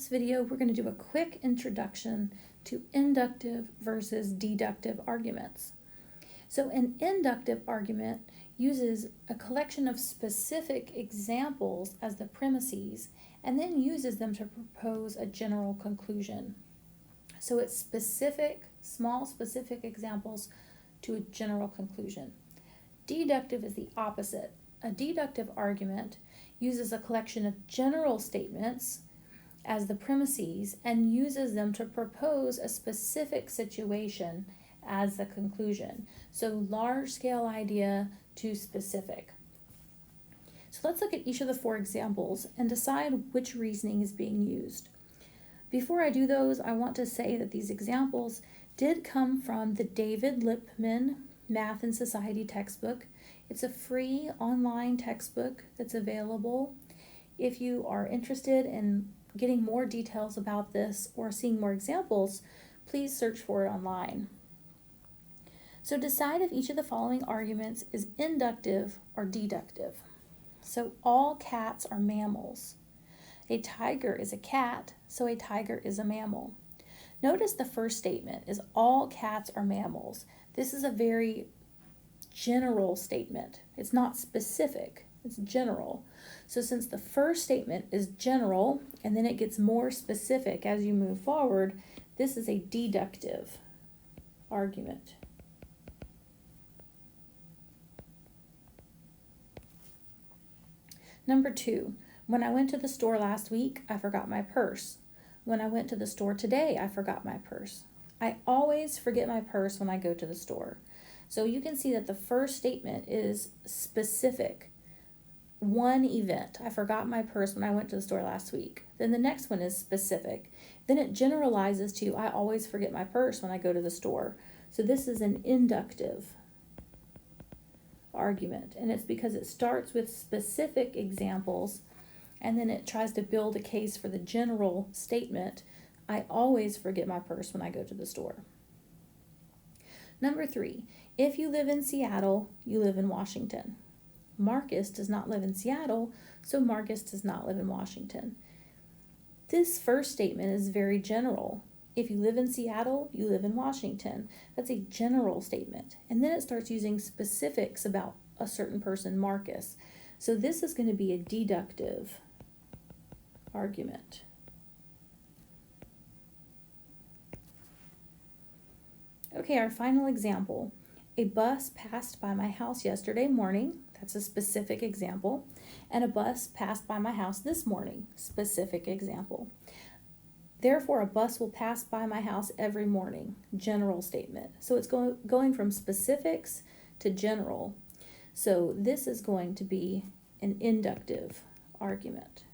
this video, we're going to do a quick introduction to inductive versus deductive arguments. So an inductive argument uses a collection of specific examples as the premises and then uses them to propose a general conclusion. So it's specific, small specific examples to a general conclusion. Deductive is the opposite. A deductive argument uses a collection of general statements as the premises and uses them to propose a specific situation as the conclusion. So large scale idea to specific. So let's look at each of the four examples and decide which reasoning is being used. Before I do those, I want to say that these examples did come from the David Lipman Math and Society textbook. It's a free online textbook that's available. If you are interested in getting more details about this or seeing more examples, please search for it online. So decide if each of the following arguments is inductive or deductive. So all cats are mammals. A tiger is a cat, so a tiger is a mammal. Notice the first statement is all cats are mammals. This is a very general statement. It's not specific, it's general. So since the first statement is general and then it gets more specific as you move forward, this is a deductive argument. Number 2, when I went to the store last week, I forgot my purse. When I went to the store today, I forgot my purse. I always forget my purse when I go to the store. So you can see that the first statement is specific. One event, I forgot my purse when I went to the store last week. Then the next one is specific. Then it generalizes to, I always forget my purse when I go to the store. So this is an inductive argument, and it's because it starts with specific examples and then it tries to build a case for the general statement, I always forget my purse when I go to the store. Number 3, if you live in Seattle, you live in Washington. Marcus does not live in Seattle, so Marcus does not live in Washington. This first statement is very general. If you live in Seattle, you live in Washington. That's a general statement. And then it starts using specifics about a certain person, Marcus. So this is going to be a deductive argument. Okay, our final example. A bus passed by my house yesterday morning. That's a specific example. And a bus passed by my house this morning. Specific example. Therefore, a bus will pass by my house every morning. General statement. So it's going from specifics to general. So this is going to be an inductive argument.